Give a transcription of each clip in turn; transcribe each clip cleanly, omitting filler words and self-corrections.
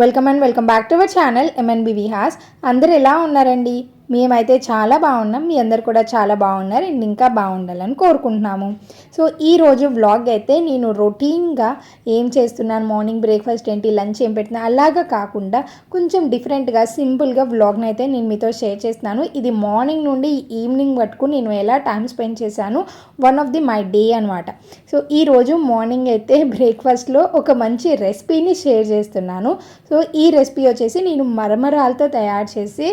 Welcome back to our channel MNB Vihas. అందరు ఎలా ఉన్నారండి? మేమైతే చాలా బాగున్నాం. మీ అందరు కూడా చాలా బాగున్నారు అండ్ ఇంకా బాగుండాలని కోరుకుంటున్నాము. సో ఈరోజు వ్లాగ్ అయితే నేను రొటీన్గా ఏం చేస్తున్నాను, మార్నింగ్ బ్రేక్ఫాస్ట్ ఏంటి, లంచ్ ఏం పెట్టినా అలాగా కాకుండా కొంచెం డిఫరెంట్గా సింపుల్గా వ్లాగ్ని అయితే నేను మీతో షేర్ చేస్తున్నాను. ఇది మార్నింగ్ నుండి ఈవినింగ్ వరకు నేను ఎలా టైం స్పెండ్ చేశాను, one of the my day అనమాట. సో ఈరోజు మార్నింగ్ అయితే బ్రేక్ఫాస్ట్లో ఒక మంచి రెసిపీని షేర్ చేస్తున్నాను. సో ఈ రెసిపీ వచ్చేసి నేను మరమరాలతో తయారు చేసి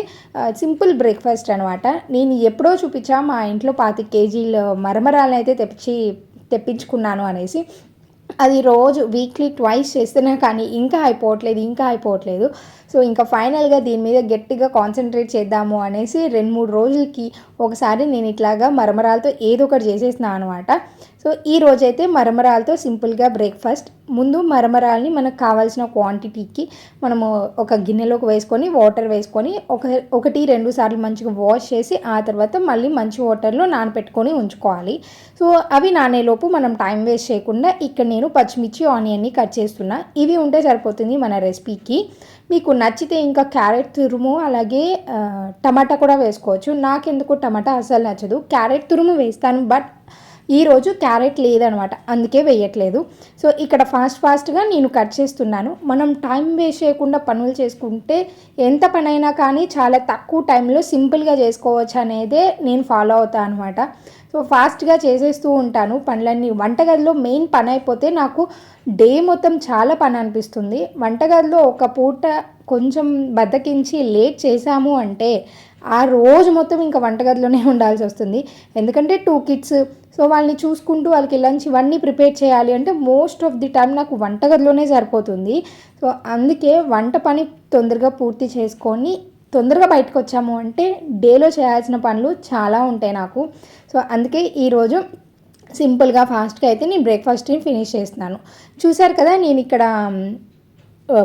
సింపుల్ బ్రేక్ఫాస్ట్ అనమాట. నేను ఎప్పుడో చూపించా మా ఇంట్లో 25 కేజీలు మరమరాలను అయితే తెప్పించుకున్నాను అనేసి. అది రోజు వీక్లీ ట్వైస్ చేస్తున్నా కానీ ఇంకా అయిపోవట్లేదు. సో ఇంకా ఫైనల్గా దీని మీద గట్టిగా కాన్సన్ట్రేట్ చేద్దాము అనేసి 2-3 రోజులకి ఒకసారి నేను ఇట్లాగా మరమరాలతో ఏదో ఒకటి చేసేసినా అనమాట. సో ఈ రోజైతే మరమరాలతో సింపుల్గా బ్రేక్ఫాస్ట్. ముందు మరమరాలని మనకు కావాల్సిన క్వాంటిటీకి మనము ఒక గిన్నెలోకి వేసుకొని వాటర్ వేసుకొని 1-2 సార్లు మంచిగా వాష్ చేసి ఆ తర్వాత మళ్ళీ మంచి వాటర్లో నానబెట్టుకొని ఉంచుకోవాలి. సో అవి నానేలోపు మనం టైం వేస్ట్ చేయకుండా ఇక్కడ నేను పచ్చిమిర్చి ఆనియన్ని కట్ చేస్తున్నా. ఇవి ఉంటే సరిపోతుంది మన రెసిపీకి. మీకు నచ్చితే ఇంకా క్యారెట్ తురుము అలాగే టమాటా కూడా వేసుకోవచ్చు. నాకెందుకు టమాటా అసలు నచ్చదు, క్యారెట్ తురుము వేస్తాను, బట్ ఈరోజు క్యారెట్ లేదనమాట, అందుకే వేయట్లేదు. సో ఇక్కడ ఫాస్ట్గా నేను కట్ చేస్తున్నాను. మనం టైం వేస్ట్ చేయకుండా పనులు చేసుకుంటే ఎంత పనైనా కానీ చాలా తక్కువ టైంలో సింపుల్గా చేసుకోవచ్చు అనేదే నేను ఫాలో అవుతాను అనమాట. సో ఫాస్ట్గా చేసేస్తూ ఉంటాను పనులన్నీ. వంటగదిలో మెయిన్ పని అయిపోతే నాకు డే మొత్తం చాలా పని అనిపిస్తుంది. వంటగదిలో ఒక పూట కొంచెం బద్దకించి లేట్ చేశాము అంటే ఆ రోజు మొత్తం ఇంకా వంటగదిలోనే ఉండాల్సి వస్తుంది. ఎందుకంటే 2 kids, సో వాళ్ళని చూసుకుంటూ వాళ్ళకి లంచ్ ఇవన్నీ ప్రిపేర్ చేయాలి అంటే మోస్ట్ ఆఫ్ ది టైం నాకు వంటగదిలోనే సరిపోతుంది. సో అందుకే వంట పని తొందరగా పూర్తి చేసుకొని తొందరగా బయటకు వచ్చాము అంటే డేలో చేయాల్సిన పనులు చాలా ఉంటాయి నాకు. సో అందుకే ఈరోజు సింపుల్గా ఫాస్ట్గా అయితే నేను బ్రేక్ఫాస్ట్ని ఫినిష్ చేస్తున్నాను. చూసారు కదా, నేను ఇక్కడ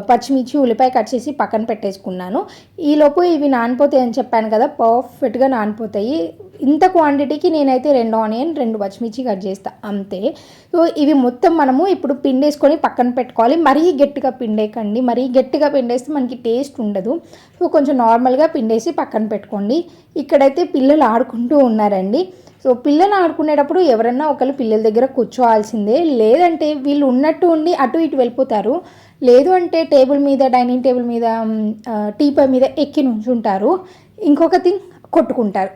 పచ్చిమిర్చి ఉల్లిపాయ కట్ చేసి పక్కన పెట్టేసుకున్నాను. ఈలోపు ఇవి నానిపోతాయి అని చెప్పాను కదా, పర్ఫెక్ట్గా నానిపోతాయి. ఇంత క్వాంటిటీకి నేనైతే 2 ఆనియన్ 2 పచ్చిమిర్చి కట్ చేస్తాను అంతే. సో ఇవి మొత్తం మనము ఇప్పుడు పిండేసుకొని పక్కన పెట్టుకోవాలి. మరీ గట్టిగా పిండేయకండి, మరీ గట్టిగా పిండేస్తే మనకి టేస్ట్ ఉండదు. సో కొంచెం నార్మల్గా పిండేసి పక్కన పెట్టుకోండి. ఇక్కడైతే పిల్లలు ఆడుకుంటూ ఉన్నారండి. సో పిల్లలు ఆడుకునేటప్పుడు ఎవరన్నా ఒకళ్ళు పిల్లల దగ్గర కూర్చోవాల్సిందే, లేదంటే వీళ్ళు ఉన్నట్టు ఉండి అటు ఇటు వెళ్ళిపోతారు. లేదు అంటే టేబుల్ మీద, డైనింగ్ టేబుల్ మీద, టీపాయ్ మీద ఎక్కి నుంచుంటారు. ఇంకొక థింగ్, కొట్టుకుంటారు.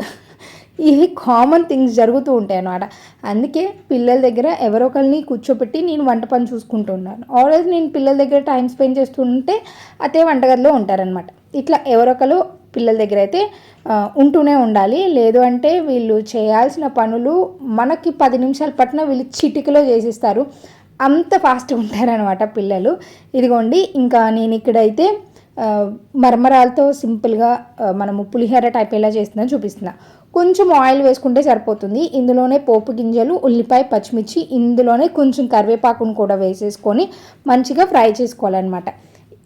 ఇవి కామన్ థింగ్స్ జరుగుతూ ఉంటాయి అన్నమాట. అందుకే పిల్లల దగ్గర ఎవరో ఒకరిని కూర్చోపెట్టి నేను వంట పని చూసుకుంటున్నాను. ఆల్వేస్ నేను పిల్లల దగ్గర టైం స్పెండ్ చేస్తుంటే అదే వంటగదిలో ఉంటారనమాట. ఇట్లా ఎవరొకరు పిల్లల దగ్గర అయితే ఉంటూనే ఉండాలి. లేదు అంటే వీళ్ళు చేయాల్సిన పనులు మనకి 10 నిమిషాలు పట్టిన వీళ్ళు చిటికలో చేసిస్తారు. అంత ఫాస్ట్గా ఉంటారనమాట పిల్లలు. ఇదిగోండి, ఇంకా నేను ఇక్కడైతే మరమరాలతో సింపుల్గా మనము పులిహోర టైప్ ఎలా చేస్తుందని చూపిస్తున్నా. కొంచెం ఆయిల్ వేసుకుంటే సరిపోతుంది. ఇందులోనే పోపు గింజలు, ఉల్లిపాయ, పచ్చిమిర్చి, ఇందులోనే కొంచెం కరివేపాకును కూడా వేసేసుకొని మంచిగా ఫ్రై చేసుకోవాలన్నమాట.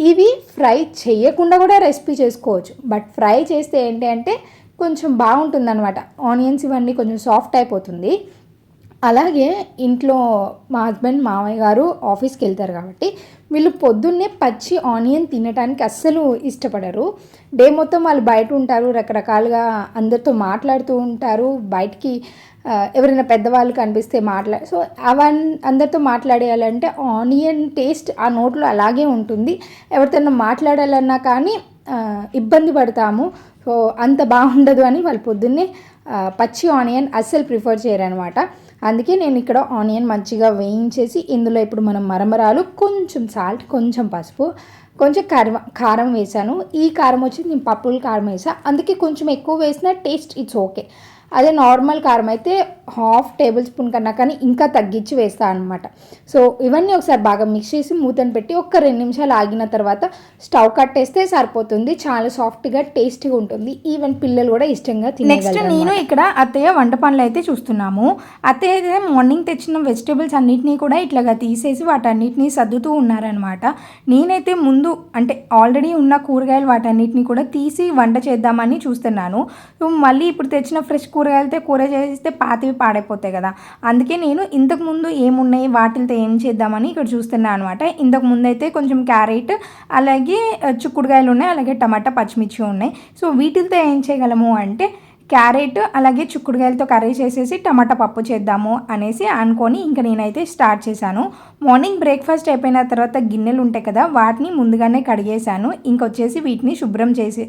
ఇవి ఫ్రై చేయకుండా కూడా రెసిపీ చేసుకోవచ్చు, బట్ ఫ్రై చేస్తే ఏంటి అంటే కొంచెం బాగుంటుందన్నమాట. ఆనియన్స్ ఇవన్నీ కొంచెం సాఫ్ట్ అయిపోతుంది. అలాగే ఇంట్లో మా హస్బెండ్, మామయ్య గారు ఆఫీస్కి వెళ్తారు కాబట్టి వీళ్ళు పొద్దున్నే పచ్చి ఆనియన్ తినడానికి అస్సలు ఇష్టపడరు. డే మొత్తం వాళ్ళు బయట ఉంటారు, రకరకాలుగా అందరితో మాట్లాడుతూ ఉంటారు. బయటికి ఎవరైనా పెద్దవాళ్ళు కనిపిస్తే సో అందరితో మాట్లాడేయాలంటే ఆనియన్ టేస్ట్ ఆ నోట్లో అలాగే ఉంటుంది. ఎవరితోనైనా మాట్లాడాలన్నా కానీ ఇబ్బంది పడతాము. సో అంత బాగుండదు అని వాళ్ళు పొద్దున్నే పచ్చి ఆనియన్ అస్సలు ప్రిఫర్ చేయరనమాట. అందుకే నేను ఇక్కడ ఆనియన్ మంచిగా వేయించేసి ఇందులో ఇప్పుడు మనం మరమరాలు, కొంచెం సాల్ట్, కొంచెం పసుపు, కొంచెం కారం వేసాను. ఈ కారం వచ్చి నేను పప్పుల కారం వేసాను, అందుకే కొంచెం ఎక్కువ వేసిన టేస్ట్ ఇట్స్ ఓకే. అదే నార్మల్ కారం అయితే 1/2 టేబుల్ స్పూన్ కన్నా కానీ ఇంకా తగ్గించి వేస్తాను అనమాట. సో ఇవన్నీ ఒకసారి బాగా మిక్స్ చేసి మూతను పెట్టి 2 నిమిషాలు ఆగిన తర్వాత స్టవ్ కట్టేస్తే సరిపోతుంది. చాలా సాఫ్ట్గా టేస్టీగా ఉంటుంది. ఈవెన్ పిల్లలు కూడా ఇష్టంగా తినేగలరు. నెక్స్ట్ నేను ఇక్కడ అత్తయ్య వంట పనులు అయితే చూస్తున్నాము. అత్తయ్య అయితే మార్నింగ్ తెచ్చిన వెజిటేబుల్స్ అన్నిటినీ కూడా ఇట్లాగా తీసేసి వాటన్నిటినీ సర్దుతూ ఉన్నారనమాట. నేనైతే ముందు అంటే ఆల్రెడీ ఉన్న కూరగాయలు వాటన్నిటినీ కూడా తీసి వంట చేద్దామని చూస్తున్నాను. సో మళ్ళీ ఇప్పుడు తెచ్చిన ఫ్రెష్ కూరగాయలతో కూర చేస్తే పాతవి పాడైపోతాయి కదా. అందుకే నేను ఇంతకుముందు ఏమున్నాయి వాటితో ఏం చేద్దామని ఇక్కడ చూస్తున్నాను అనమాట. ఇంతకుముందు అయితే కొంచెం క్యారెట్, అలాగే చిక్కుడుకాయలు ఉన్నాయి, అలాగే టమాటా, పచ్చిమిర్చి ఉన్నాయి. సో వీటితో ఏం చేయగలము అంటే క్యారెట్ అలాగే చిక్కుడుకాయలతో కర్రీ చేసేసి టమాటా పప్పు చేద్దాము అనేసి అనుకొని ఇంకా నేనైతే స్టార్ట్ చేశాను. మార్నింగ్ బ్రేక్ఫాస్ట్ అయిపోయిన తర్వాత గిన్నెలు ఉంటాయి కదా, వాటిని ముందుగానే కడిగేశాను. ఇంకొచ్చేసి వీటిని శుభ్రం చేసి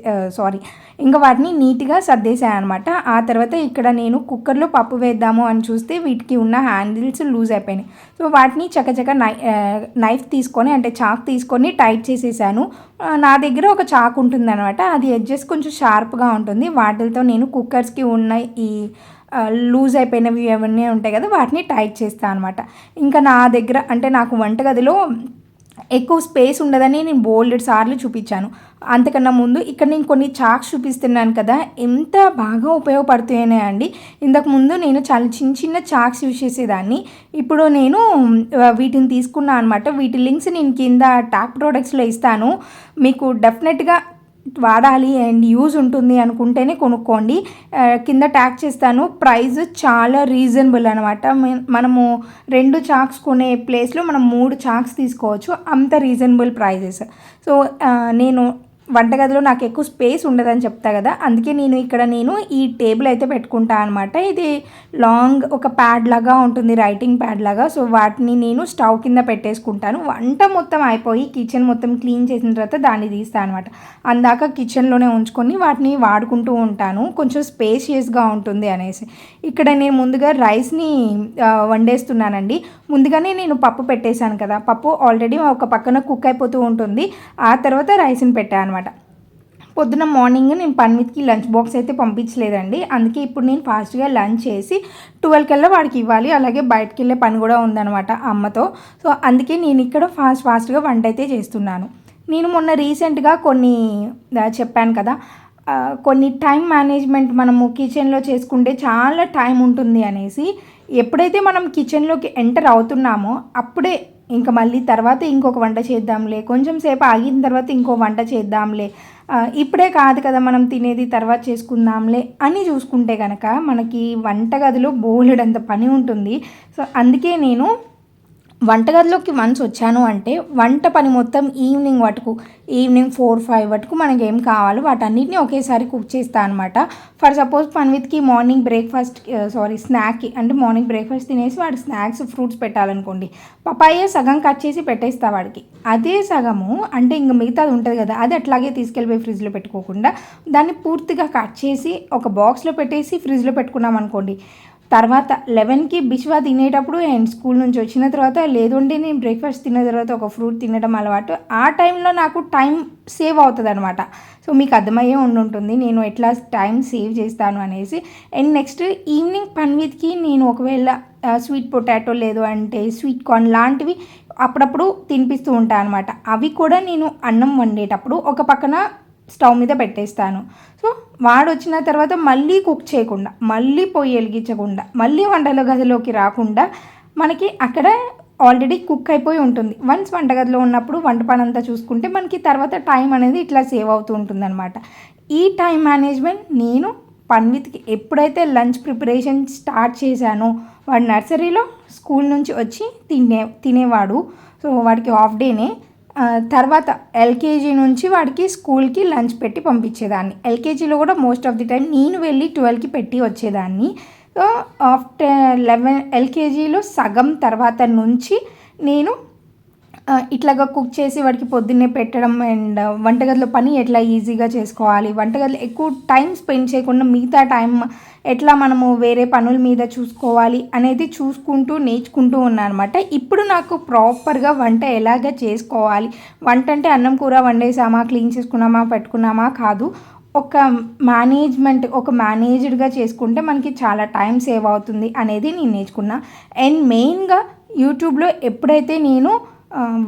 ఇంకా వాటిని నీట్గా సర్దేశాను అనమాట. ఆ తర్వాత ఇక్కడ నేను కుక్కర్లో పప్పు వేద్దాము అని చూస్తే వీటికి ఉన్న హ్యాండిల్స్ లూజ్ అయిపోయినాయి. సో వాటిని చకచక నైఫ్ తీసుకొని అంటే చాక్ తీసుకొని టైట్ చేసేసాను. నా దగ్గర ఒక చాకు ఉంటుంది అనమాట, అది ఎడ్జెస్ కొంచెం షార్ప్గా ఉంటుంది. వాటితో నేను కుక్కర్స్కి ఉన్న ఈ లూజ్ అయిపోయినవి అవన్నీ ఉంటాయి కదా, వాటిని టైట్ చేస్తాను అనమాట. ఇంకా నా దగ్గర అంటే నాకు వంటగదిలో ఎక్కువ స్పేస్ ఉండదని నేను బోల్డెడ్ సార్లు చూపించాను. అంతకన్నా ముందు ఇక్కడ నేను కొన్ని చాక్స్ చూపిస్తున్నాను కదా, ఎంత బాగా ఉపయోగపడుతున్నాయి అండి. ఇంతకుముందు నేను చాలా చిన్న చిన్న చాక్స్ యూజ్ చేసేదాన్ని, ఇప్పుడు నేను వీటిని తీసుకున్నాను అనమాట. వీటి లింక్స్ నేను కింద టాక్ ప్రోడక్ట్స్లో ఇస్తాను. మీకు డెఫినెట్గా వాడాలి అండ్ యూజ్ ఉంటుంది అనుకుంటేనే కొనుక్కోండి. కింద ట్యాగ్ చేస్తాను. ప్రైస్ చాలా రీజనబుల్ అనమాట. మనము 2 చాక్స్ కొనే ప్లేస్లో మనం 3 చాక్స్ తీసుకోవచ్చు, అంత రీజనబుల్ ప్రైజెస్. సో నేను వంటగదిలో నాకు ఎక్కువ స్పేస్ ఉండదని చెప్తా కదా, అందుకే నేను ఈ టేబుల్ అయితే పెట్టుకుంటా అనమాట. ఇది లాంగ్ ఒక ప్యాడ్ లాగా ఉంటుంది, రైటింగ్ ప్యాడ్ లాగా. సో వాటిని నేను స్టవ్ కింద పెట్టేసుకుంటాను. వంట మొత్తం అయిపోయి కిచెన్ మొత్తం క్లీన్ చేసిన తర్వాత దాన్ని తీస్తాను అనమాట. అందాక కిచెన్లోనే ఉంచుకొని వాటిని వాడుకుంటూ ఉంటాను, కొంచెం స్పేషియస్గా ఉంటుంది అనేసి. ఇక్కడ నేను ముందుగా రైస్ని వండేస్తున్నానండి. ముందుగానే నేను పప్పు పెట్టేశాను కదా, పప్పు ఆల్రెడీ ఒక పక్కన కుక్ అయిపోతూ ఉంటుంది. ఆ తర్వాత రైస్ని పెట్టాను అనమాట. పొద్దున మార్నింగ్ నేను పన్విత్కి లంచ్ బాక్స్ అయితే పంపించలేదండి, అందుకే ఇప్పుడు నేను ఫాస్ట్గా లంచ్ చేసి 12 కల్లా వాడికి ఇవ్వాలి. అలాగే బయటకు వెళ్ళే పని కూడా ఉందన్నమాట అమ్మతో. సో అందుకే నేను ఇక్కడ ఫాస్ట్గా వంట అయితే చేస్తున్నాను. నేను మొన్న రీసెంట్గా కొన్ని చెప్పాను కదా, కొన్ని టైం మేనేజ్మెంట్ మనము కిచెన్లో చేసుకుంటే చాలా టైం ఉంటుంది అనేసి. ఎప్పుడైతే మనం కిచెన్లోకి ఎంటర్ అవుతున్నామో అప్పుడే ఇంకా మళ్ళీ తర్వాత ఇంకొక వంట చేద్దాంలే, కొంచెం సేపు ఆగిన తర్వాత ఇంకో వంట చేద్దాంలే, ఇప్పుడే కాదు కదా మనం తినేది, తర్వాత చేసుకుందాంలే అని చూసుకుంటే కనుక మనకి వంటగదిలో బోలెడంత పని ఉంటుంది. సో అందుకే నేను వంటగదిలోకి వన్స్ వచ్చాను అంటే వంట పని మొత్తం ఈవినింగ్ 4-5 వరకు మనకి ఏం కావాలో వాటన్నిటిని ఒకేసారి కుక్ చేస్తాను అనమాట. ఫర్ సపోజ్ పన్విత్కి మార్నింగ్ బ్రేక్ఫాస్ట్ స్నాక్కి అంటే మార్నింగ్ బ్రేక్ఫాస్ట్ తినేసి వాడికి స్నాక్స్ ఫ్రూట్స్ పెట్టాలనుకోండి, పపాయ సగం కట్ చేసి పెట్టేస్తా వాడికి. అదే సగము అంటే ఇంక మిగతాది ఉంటుంది కదా, అది అట్లాగే తీసుకెళ్ళిపోయి ఫ్రిడ్జ్లో పెట్టుకోకుండా దాన్ని పూర్తిగా కట్ చేసి ఒక బాక్స్లో పెట్టేసి ఫ్రిడ్జ్లో పెట్టుకున్నాం అనుకోండి, తర్వాత 11కి బిశ్వా తినేటప్పుడు అండ్ స్కూల్ నుంచి వచ్చిన తర్వాత, లేదంటే నేను బ్రేక్ఫాస్ట్ తిన్న తర్వాత ఒక ఫ్రూట్ తినడం అలవాటు, ఆ టైంలో నాకు టైం సేవ్ అవుతుంది అనమాట. సో మీకు అర్థమయ్యే ఉంటుంది నేను ఎట్లా టైం సేవ్ చేస్తాను అనేసి. అండ్ నెక్స్ట్ ఈవినింగ్ పన్విత్కి నేను ఒకవేళ స్వీట్ పొటాటో లేదు అంటే స్వీట్ కార్న్ లాంటివి అప్పుడప్పుడు తినిపిస్తూ ఉంటాను అనమాట. అవి కూడా నేను అన్నం వండేటప్పుడు ఒక పక్కన స్టవ్ మీద పెట్టేస్తాను. సో వాడు వచ్చిన తర్వాత మళ్ళీ కుక్ చేయకుండా, మళ్ళీ పొయ్యి వెలిగించకుండా, మళ్ళీ వంటల గదిలోకి రాకుండా మనకి అక్కడ ఆల్రెడీ కుక్ అయిపోయి ఉంటుంది. వన్స్ వంటగదిలో ఉన్నప్పుడు వంట పని అంతా చూసుకుంటే మనకి తర్వాత టైం అనేది ఇట్లా సేవ్ అవుతూ ఉంటుంది అనమాట. ఈ టైం మేనేజ్మెంట్ నేను పన్విత్కి ఎప్పుడైతే లంచ్ ప్రిపరేషన్ స్టార్ట్ చేశానో, వాడు నర్సరీలో స్కూల్ నుంచి వచ్చి తినేవాడు. సో వాడికి హాఫ్ డేనే. తర్వాత ఎల్కేజీ నుంచి వాడికి స్కూల్కి లంచ్ పెట్టి పంపించేదాన్ని. ఎల్కేజీలో కూడా మోస్ట్ ఆఫ్ ది టైం నేను వెళ్ళి 12కి పెట్టి వచ్చేదాన్ని. సో ఆఫ్టర్ 11 ఎల్కేజీలో సగం తర్వాత నుంచి నేను ఇట్లాగా కుక్ చేసి వాడికి పొద్దున్నే పెట్టడం అండ్ వంటగదిలో పని ఎట్లా ఈజీగా చేసుకోవాలి, వంటగదిలో ఎక్కువ టైం స్పెండ్ చేయకుండా మిగతా టైం ఎట్లా మనము వేరే పనుల మీద చూసుకోవాలి అనేది చూసుకుంటూ నేర్చుకుంటూ ఉన్నాను అనమాట. ఇప్పుడు నాకు ప్రాపర్గా వంట ఎలాగ చేసుకోవాలి, వంట అంటే అన్నం కూర వండేసామా క్లీన్ చేసుకున్నామా పెట్టుకున్నామా కాదు, ఒక మేనేజ్డ్గా చేసుకుంటే మనకి చాలా టైం సేవ్ అవుతుంది అనేది నేను నేర్చుకున్నా. అండ్ మెయిన్గా యూట్యూబ్లో ఎప్పుడైతే నేను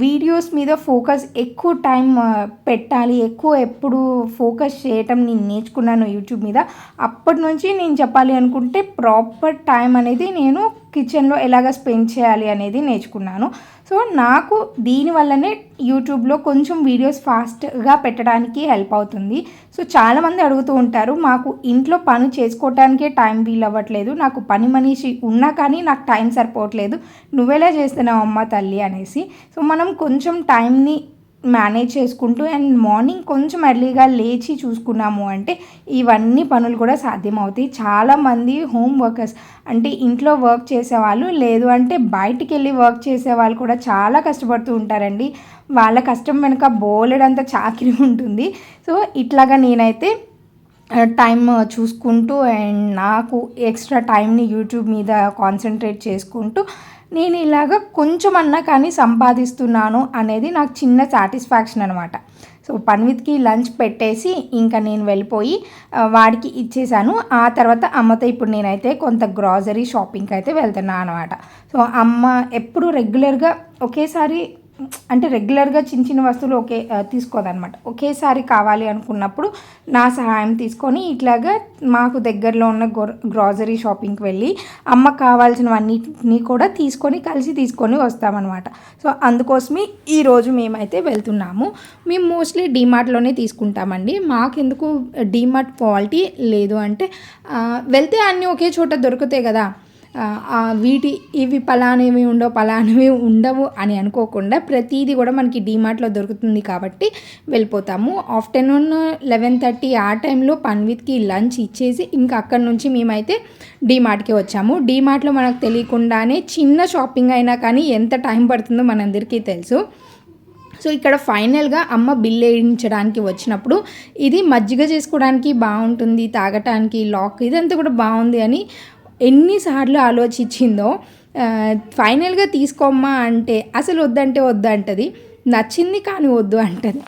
వీడియోస్ మీద ఫోకస్ ఎక్కువ టైం పెట్టాలి, ఎప్పుడు ఫోకస్ చేయటం నేను నేర్చుకున్నాను యూట్యూబ్ మీద, అప్పటి నుంచి నేను చెప్పాలి అనుకుంటే ప్రాపర్ టైం అనేది నేను కిచెన్లో ఎలాగ స్పెండ్ చేయాలి అనేది నేర్చుకున్నాను. సో నాకు దీనివల్లనే యూట్యూబ్లో కొంచెం వీడియోస్ ఫాస్ట్గా పెట్టడానికి హెల్ప్ అవుతుంది. సో చాలామంది అడుగుతూ ఉంటారు, మాకు ఇంట్లో పని చేసుకోవటానికే టైం వీలవ్వట్లేదు, నాకు పని మనిషి ఉన్నా కానీ నాకు టైం సరిపోవట్లేదు, నువ్వెలా చేస్తున్నావు అమ్మ తల్లి అనేసి. సో మనం కొంచెం టైంని మేనేజ్ చేసుకుంటూ అండ్ మార్నింగ్ కొంచెం ఎర్లీగా లేచి చూసుకున్నాము అంటే ఇవన్నీ పనులు కూడా సాధ్యమవుతాయి. చాలామంది హోమ్ వర్కర్స్ అంటే ఇంట్లో వర్క్ చేసేవాళ్ళు, లేదు అంటే బయటికి వెళ్ళి వర్క్ చేసేవాళ్ళు కూడా చాలా కష్టపడుతూ ఉంటారండి. వాళ్ళ కష్టం వెనుక బోలెడంత చాకిరీ ఉంటుంది. సో ఇట్లాగా నేనైతే టైం చూసుకుంటూ అండ్ నాకు ఎక్స్ట్రా టైంని యూట్యూబ్ మీద కాన్సన్ట్రేట్ చేసుకుంటూ నేను ఇలాగ కొంచెమన్నా కానీ సంపాదిస్తున్నాను అనేది నాకు చిన్న సాటిస్ఫాక్షన్ అనమాట. సో పన్విత్కి లంచ్ పెట్టేసి ఇంకా నేను వెళ్ళిపోయి వాడికి ఇచ్చేసాను. ఆ తర్వాత అమ్మతో ఇప్పుడు నేనైతే కొంత గ్రాసరీ షాపింగ్కి అయితే వెళ్తున్నాను అనమాట. సో అమ్మ ఎప్పుడు రెగ్యులర్గా ఒకేసారి అంటే రెగ్యులర్గా చిన్న చిన్న వస్తువులు తీసుకోదన్నమాట. ఒకేసారి కావాలి అనుకున్నప్పుడు నా సహాయం తీసుకొని ఇట్లాగా మాకు దగ్గరలో ఉన్న గ్రాసరీ షాపింగ్కి వెళ్ళి అమ్మకు కావాల్సినవన్నిటిని కూడా కలిసి తీసుకొని వస్తామన్నమాట. సో అందుకోసమే ఈరోజు మేమైతే వెళ్తున్నాము. మేము మోస్ట్లీ డీమార్ట్లోనే తీసుకుంటామండి. మాకెందుకు డీమార్ట్ క్వాలిటీ లేదు అంటే వెళ్తే అన్నీ ఒకే చోట దొరుకుతాయి కదా, ఇవి పలానవి ఉండవు అని అనుకోకుండా ప్రతిదీ కూడా మనకి డీమార్ట్లో దొరుకుతుంది కాబట్టి వెళ్ళిపోతాము. ఆఫ్టర్నూన్ 11:30 ఆ టైంలో పన్విత్కి లంచ్ ఇచ్చేసి ఇంకా అక్కడి నుంచి మేమైతే డీమార్ట్కి వచ్చాము. డీమార్ట్లో మనకు తెలియకుండానే చిన్న షాపింగ్ అయినా కానీ ఎంత టైం పడుతుందో మనందరికీ తెలుసు. సో ఇక్కడ ఫైనల్గా అమ్మ బిల్ వేయించడానికి వచ్చినప్పుడు ఇది మజ్జిగ చేసుకోవడానికి బాగుంటుంది, తాగటానికి లాక్ ఇదంతా కూడా బాగుంది అని ఎన్నిసార్లు ఆలోచించిందో. ఫైనల్గా తీసుకోమ్మా అంటే అసలు వద్దంటది, నచ్చింది కానీ వద్దు అంటది.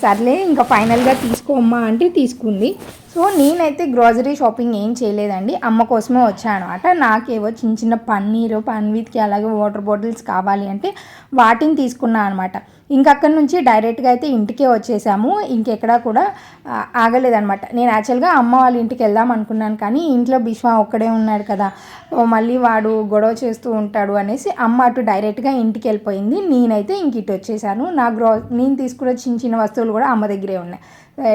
సర్లే ఇంకా ఫైనల్గా తీసుకోమ్మా అంటే తీసుకుంది. సో నేనైతే గ్రాసరీ షాపింగ్ ఏం చేయలేదండి, అమ్మ కోసమే వచ్చాను అనమాట. నాకేవో చిన్న చిన్న పన్విత్కి అలాగే వాటర్ బాటిల్స్ కావాలి అంటే వాటిని తీసుకున్నాను అనమాట. ఇంకా అక్కడి నుంచి డైరెక్ట్గా అయితే ఇంటికే వచ్చేసాము. ఇంకెక్కడా కూడా ఆగలేదనమాట. నేను యాక్చువల్గా అమ్మ వాళ్ళ ఇంటికి వెళ్దాం అనుకున్నాను కానీ ఇంట్లో బిశ్వా ఒక్కడే ఉన్నాడు కదా, మళ్ళీ వాడు గొడవ చేస్తూ ఉంటాడు అనేసి అమ్మ అటు డైరెక్ట్గా ఇంటికి వెళ్ళిపోయింది. నేనైతే ఇంక ఇటు వచ్చేసాను. నేను తీసుకున్న చిన్న చిన్న వస్తువులు కూడా అమ్మ దగ్గరే ఉన్నాయి,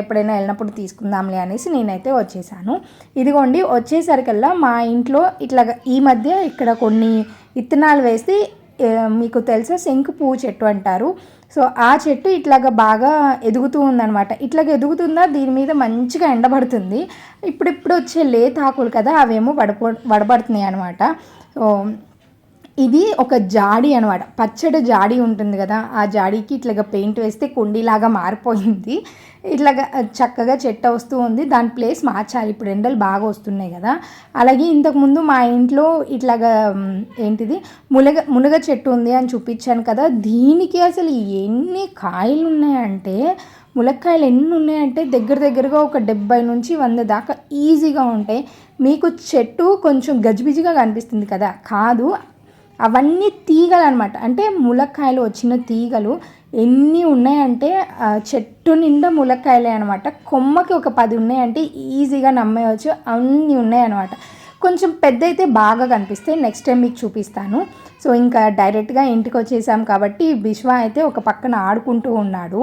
ఎప్పుడైనా వెళ్ళినప్పుడు తీసుకుందాంలే అనేసి నేనైతే వచ్చేసాను. ఇదిగోండి వచ్చేసరికల్లా మా ఇంట్లో ఇట్లా ఈ మధ్య ఇక్కడ కొన్ని విత్తనాలు వేసి, మీకు తెలుసా శంకు పువ్వు చెట్టు అంటారు. సో ఆ చెట్టు ఇట్లాగా బాగా ఎదుగుతూ ఉందన్నమాట. ఇట్లాగ ఎదుగుతుందా, దీని మీద మంచిగా ఎండబడుతుంది. ఇప్పుడు వచ్చే లేత ఆకులు కదా అవేమో వడబడుతున్నాయి అనమాట. సో ఇది ఒక జాడీ అనమాట, పచ్చడి జాడీ ఉంటుంది కదా, ఆ జాడీకి ఇట్లాగా పెయింట్ వేస్తే కుండీలాగా మారిపోయింది. ఇట్లాగా చక్కగా చెట్టు వస్తూ ఉంది. దాని ప్లేస్ మార్చాలి, ఇప్పుడు ఎండలు బాగా వస్తున్నాయి కదా. అలాగే ఇంతకుముందు మా ఇంట్లో ఇట్లాగా మునగ చెట్టు ఉంది అని చూపించాను కదా, దీనికి అసలు ఎన్ని కాయలు ఉన్నాయంటే, ములక్కాయలు ఎన్ని ఉన్నాయంటే దగ్గరగా ఒక 70 నుంచి 100 దాకా ఈజీగా ఉంటాయి. మీకు చెట్టు కొంచెం గజిబిజిగా కనిపిస్తుంది కదా, కాదు, అవన్నీ తీగలు అనమాట. అంటే ములక్కాయలు వచ్చిన తీగలు ఎన్ని ఉన్నాయంటే చెట్టు నిండా ములక్కాయలే అనమాట. కొమ్మకి ఒక 10 ఉన్నాయంటే ఈజీగా నమ్మేయచ్చు, అన్నీ ఉన్నాయన్నమాట. కొంచెం పెద్ద అయితే బాగా కనిపిస్తాయి, నెక్స్ట్ టైం మీకు చూపిస్తాను. సో ఇంకా డైరెక్ట్గా ఇంటికి వచ్చేసాం కాబట్టి బిశ్వా అయితే ఒక పక్కన ఆడుకుంటూ ఉన్నాడు.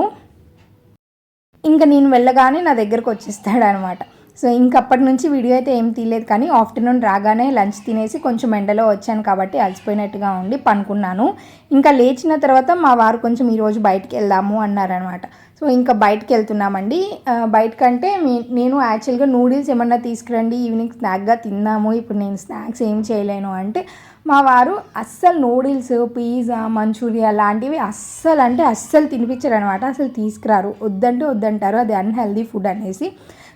ఇంకా నేను వెళ్ళగానే నా దగ్గరకు వచ్చేస్తాడు అనమాట. సో ఇంకప్పటి నుంచి వీడియో అయితే ఏం తీయలేదు, కానీ ఆఫ్టర్నూన్ రాగానే లంచ్ తినేసి కొంచెం ఎండలో వచ్చాను కాబట్టి అలసిపోయినట్టుగా ఉండి పనుకున్నాను. ఇంకా లేచిన తర్వాత మా వారు కొంచెం ఈరోజు బయటికి వెళ్దాము అన్నారనమాట. సో ఇంకా బయటికి వెళ్తున్నామండి. బయటకంటే నేను యాక్చువల్గా నూడిల్స్ ఏమన్నా తీసుకురండి, ఈవినింగ్ స్నాక్గా తిందాము, ఇప్పుడు నేను స్నాక్స్ ఏం చేయలేను అంటే మా వారు అస్సలు నూడిల్స్, పిజ్జా, మంచూరియా లాంటివి అస్సలు తినిపించరు అనమాట. అసలు తీసుకురారు, వద్దంటారు, అది అన్హెల్దీ ఫుడ్ అనేసి.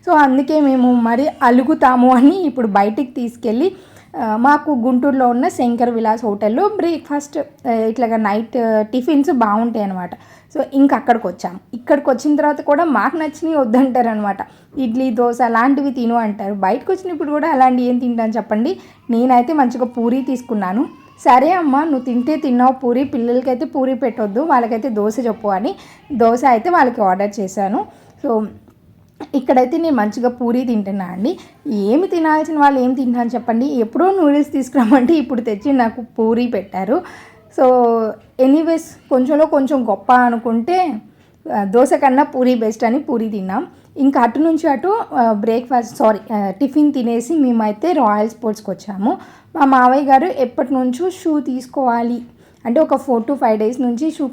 సో అందుకే మేము మరి అలుగుతాము అని ఇప్పుడు బయటికి తీసుకెళ్ళి మాకు గుంటూరులో ఉన్న శంకర్ విలాస్ హోటల్లో బ్రేక్ఫాస్ట్ ఇట్లాగా నైట్ టిఫిన్స్ బాగుంటాయి అనమాట. సో ఇంకా అక్కడికి వచ్చాము. ఇక్కడికి వచ్చిన తర్వాత కూడా మాకు నచ్చినవి వద్దంటారు అనమాట. ఇడ్లీ, దోశ అలాంటివి తిను అంటారు. బయటకు వచ్చినప్పుడు కూడా అలాంటివి ఏం తింటాను చెప్పండి. నేనైతే మంచిగా పూరీ తీసుకున్నాను. సరే అమ్మ, నువ్వు తిన్నావు పూరీ, పిల్లలకైతే పూరీ పెట్టొద్దు, వాళ్ళకైతే దోశ చెప్పు అని దోశ అయితే వాళ్ళకి ఆర్డర్ చేశాను. సో ఇక్కడైతే నేను మంచిగా పూరి తింటున్నా అండి. ఏమి తినాల్సిన వాళ్ళు ఏం తింటాను చెప్పండి, ఎప్పుడో నూడిల్స్ తీసుకురామంటే ఇప్పుడు తెచ్చి నాకు పూరి పెట్టారు. సో ఎనీవేస్ కొంచెంలో కొంచెం గొప్ప అనుకుంటే దోశ కన్నా పూరి బెస్ట్ అని పూరి తిన్నాం. ఇంకా అటు నుంచి అటు టిఫిన్ తినేసి మేమైతే రాయల్ స్పోర్ట్స్కి వచ్చాము. మా మావయ్య గారు ఎప్పటి నుంచో షూ తీసుకోవాలి అంటే ఒక 4 to 5 డేస్ నుంచి షూ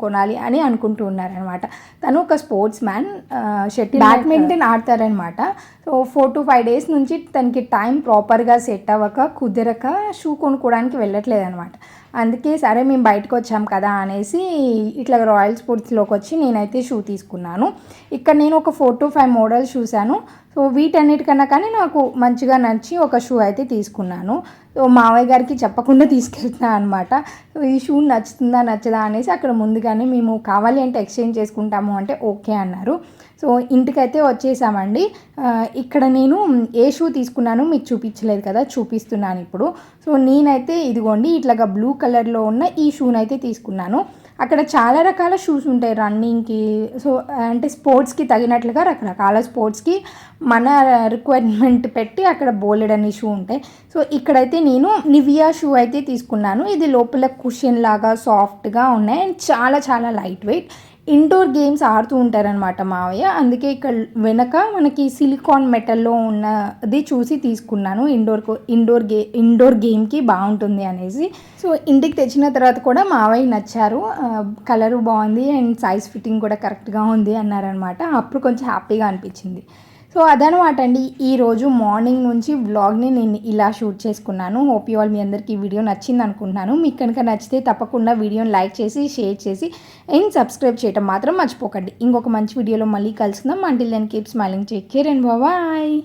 కొనాలి అని అనుకుంటూ ఉన్నారనమాట. తను ఒక స్పోర్ట్స్ మ్యాన్, బ్యాడ్మింటన్ ఆడతారనమాట. సో 4 to 5 డేస్ నుంచి తనకి టైం ప్రాపర్గా సెట్ అవ్వక కుదరక షూ కొనుక్కోవడానికి వెళ్ళట్లేదు అనమాట. అందుకే సరే మేము బయటకు వచ్చాం కదా అనేసి ఇట్లా రాయల్ స్పోర్ట్స్లోకి వచ్చి నేనైతే షూ తీసుకున్నాను. ఇక్కడ నేను ఒక 4 to 5 మోడల్స్ చూశాను. సో వీటన్నిటికన్నా కానీ నాకు మంచిగా నచ్చి ఒక షూ అయితే తీసుకున్నాను. సో మావయ్య గారికి చెప్పకుండా తీసుకెళ్తున్నా అనమాట. సో ఈ షూ నచ్చదా అనేసి అక్కడ ముందుగానే మేము కావాలి అంటే ఎక్స్చేంజ్ చేసుకుంటాము అంటే ఓకే అన్నారు. సో ఇంటికైతే వచ్చేసామండి. ఇక్కడ నేను ఏ షూ తీసుకున్నానో మీకు చూపించలేదు కదా, చూపిస్తున్నాను ఇప్పుడు. సో నేనైతే ఇదిగోండి ఇట్లాగా బ్లూ కలర్లో ఉన్న ఈ షూనైతే తీసుకున్నాను. అక్కడ చాలా రకాల షూస్ ఉంటాయి రన్నింగ్కి, సో అంటే స్పోర్ట్స్కి తగినట్లుగా రకరకాల స్పోర్ట్స్కి మన రిక్వైర్మెంట్ పెట్టి అక్కడ బోలెడని షూ ఉంటాయి. సో ఇక్కడైతే నేను నివియా షూ అయితే తీసుకున్నాను. ఇది లోపల కుషన్ లాగా సాఫ్ట్గా ఉన్నాయి అండ్ చాలా చాలా లైట్ వెయిట్. ఇండోర్ గేమ్స్ ఆడుతూ ఉంటారనమాట మావయ్య, అందుకే ఇక్కడ వెనక మనకి సిలికాన్ మెటల్లో ఉన్నది చూసి తీసుకున్నాను. ఇండోర్ గేమ్కి బాగుంటుంది అనేసి. సో ఇంటికి తెచ్చిన తర్వాత కూడా మావయ్య నచ్చారు, కలరు బాగుంది అండ్ సైజ్ ఫిట్టింగ్ కూడా కరెక్ట్గా ఉంది అన్నారనమాట. అప్పుడు కొంచెం హ్యాపీగా అనిపించింది. సో అదనమాట అండి ఈరోజు మార్నింగ్ నుంచి వ్లాగ్ని నేను ఇలా షూట్ చేసుకున్నాను. హోప్ యూ ఆల్ మీ అందరికీ ఈ వీడియో నచ్చింది అనుకుంటున్నాను. మీకు కనుక నచ్చితే తప్పకుండా వీడియోని లైక్ చేసి షేర్ చేసి అండ్ సబ్స్క్రైబ్ చేయడం మాత్రం మర్చిపోకండి. ఇంకొక మంచి వీడియోలో మళ్ళీ కలుసుకుందాం. Until then keep smiling, take care and bye.